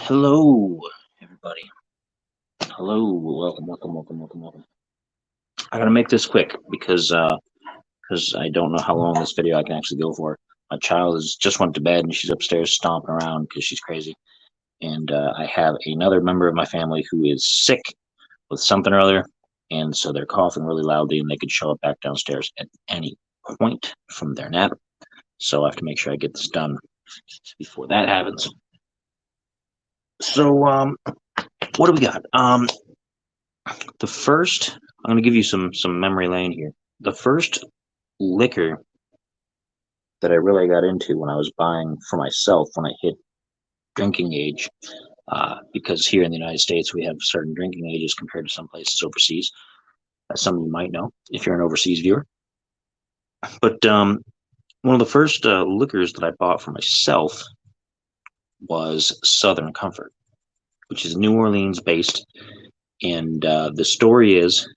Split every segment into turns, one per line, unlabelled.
Hello, everybody. Hello, welcome. I gotta make this quick because I don't know how long this video I can actually go for. My child has just went to bed and she's upstairs stomping around because she's crazy. And I have another member of my family who is sick with something or other, and so they're coughing really loudly, and they could show up back downstairs at any point from their nap. So I have to make sure I get this done before that happens. So, what do we got? The first, I'm going to give you some memory lane here. The first liquor that I really got into when I was buying for myself when I hit drinking age, because here in the United States we have certain drinking ages compared to some places overseas, as some of you might know if you're an overseas viewer. But one of the first liquors that I bought for myself was Southern Comfort, which is New Orleans based. And the story is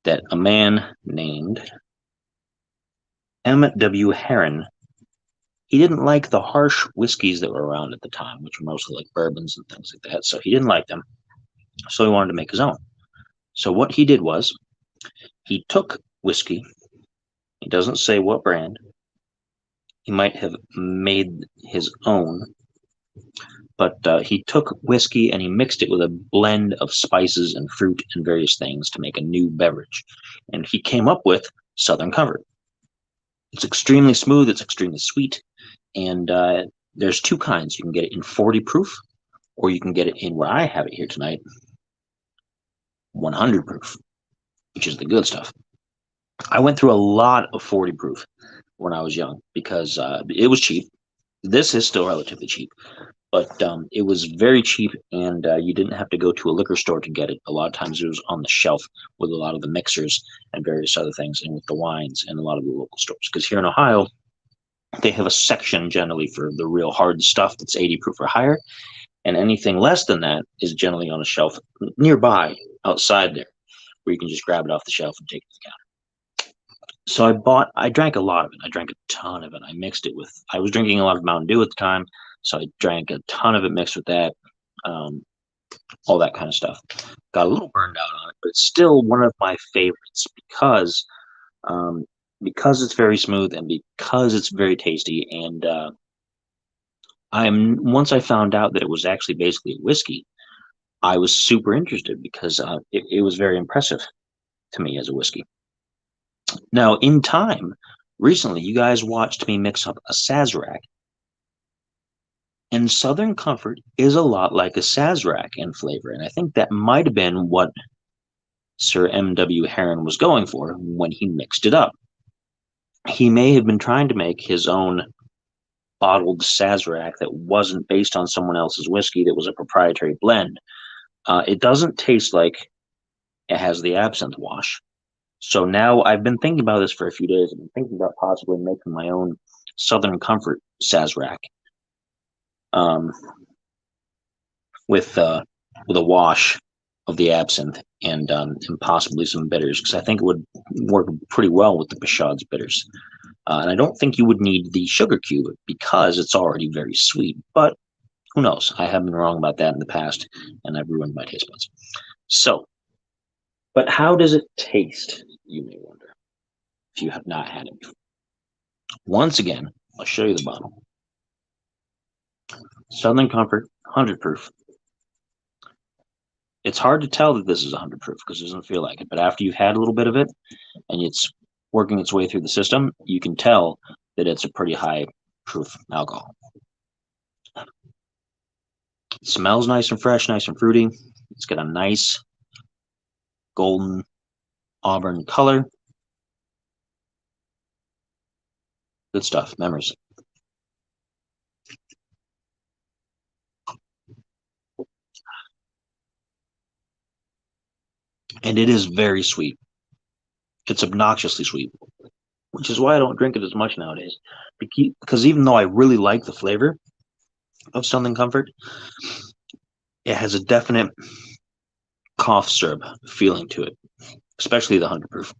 that a man named M.W. Heron, he didn't like the harsh whiskeys that were around at the time, which were mostly like bourbons and things like that. So he didn't like them. So he wanted to make his own. So what he did was he took whiskey. He doesn't say what brand. He might have made his own, but he took whiskey and he mixed it with a blend of spices and fruit and various things to make a new beverage. And he came up with Southern Comfort. It's extremely smooth. It's extremely sweet. And there's two kinds. You can get it in 40 proof, or you can get it in where I have it here tonight, 100 proof, which is the good stuff. I went through a lot of 40 proof when I was young because it was cheap. This is still relatively cheap, but it was very cheap, and you didn't have to go to a liquor store to get it. A lot of times it was on the shelf with a lot of the mixers and various other things, and with the wines and a lot of the local stores. Because here in Ohio, they have a section generally for the real hard stuff that's 80 proof or higher, and anything less than that is generally on a shelf nearby outside there, where you can just grab it off the shelf and take it to the counter. So I drank a lot of it. I drank a ton of it. I mixed it with, I was drinking a lot of Mountain Dew at the time, so I drank a ton of it mixed with that, all that kind of stuff. Got a little burned out on it, but it's still one of my favorites because it's very smooth and because it's very tasty. And once I found out that it was actually basically a whiskey, I was super interested because it was very impressive to me as a whiskey. Now, in time, recently, you guys watched me mix up a Sazerac. And Southern Comfort is a lot like a Sazerac in flavor. And I think that might have been what Sir M.W. Heron was going for when he mixed it up. He may have been trying to make his own bottled Sazerac that wasn't based on someone else's whiskey, that was a proprietary blend. It doesn't taste like it has the absinthe wash. So now I've been thinking about this for a few days. I've been thinking about possibly making my own Southern Comfort Sazerac with a wash of the absinthe and possibly some bitters, because I think it would work pretty well with the Pashad's bitters. And I don't think you would need the sugar cube because it's already very sweet, but who knows? I have been wrong about that in the past, and I've ruined my taste buds. So, but how does it taste, you may wonder, if you have not had it before. Once again, I'll show you the bottle. Southern Comfort, 100 proof. It's hard to tell that this is 100 proof because it doesn't feel like it, but after you've had a little bit of it and it's working its way through the system, you can tell that it's a pretty high proof alcohol. It smells nice and fresh, nice and fruity. It's got a nice golden auburn color. Good stuff. Memories. And it is very sweet. It's obnoxiously sweet, which is why I don't drink it as much nowadays. Because even though I really like the flavor of Southern Comfort, it has a definite cough syrup feeling to it, especially the 100 proof,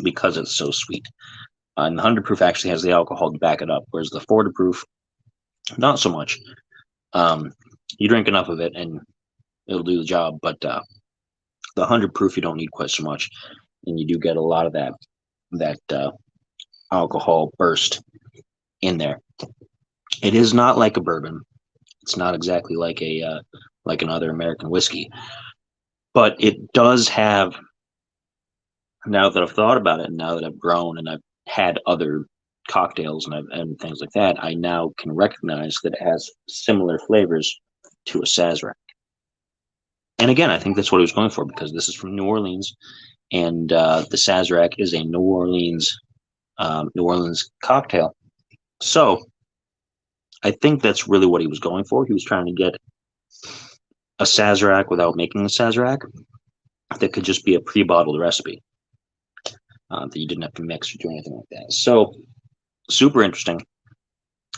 because it's so sweet. And the 100 proof actually has the alcohol to back it up, whereas the 40 proof, not so much. You drink enough of it and it'll do the job. But the 100 proof, you don't need quite so much, and you do get a lot of that alcohol burst in there. It is not like a bourbon. It's not exactly like a like another American whiskey, but it does have. Now that I've thought about it, and now that I've grown and I've had other cocktails and things like that, I now can recognize that it has similar flavors to a Sazerac. And again, I think that's what he was going for because this is from New Orleans, and the Sazerac is a New Orleans cocktail. So I think that's really what he was going for. He was trying to get a Sazerac without making a Sazerac that could just be a pre-bottled recipe that you didn't have to mix or do anything like that. So super interesting.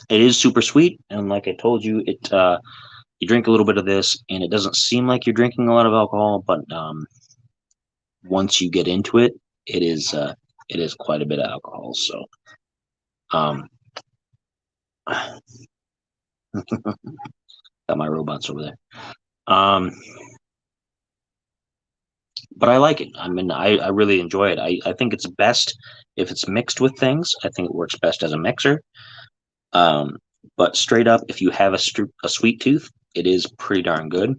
It is super sweet, and like I told you, it you drink a little bit of this, and it doesn't seem like you're drinking a lot of alcohol, but once you get into it, it is quite a bit of alcohol. So, got my robots over there. But I like it. I mean, I really enjoy it. I think it's best if it's mixed with things. I think it works best as a mixer. But straight up, if you have a sweet tooth, it is pretty darn good.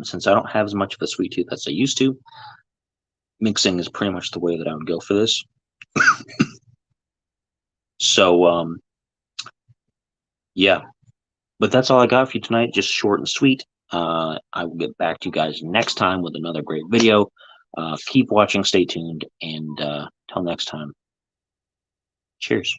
Since I don't have as much of a sweet tooth as I used to, mixing is pretty much the way that I would go for this. So, yeah. But that's all I got for you tonight. Just short and sweet. I will get back to you guys next time with another great video. Keep watching, stay tuned, and till next time, cheers.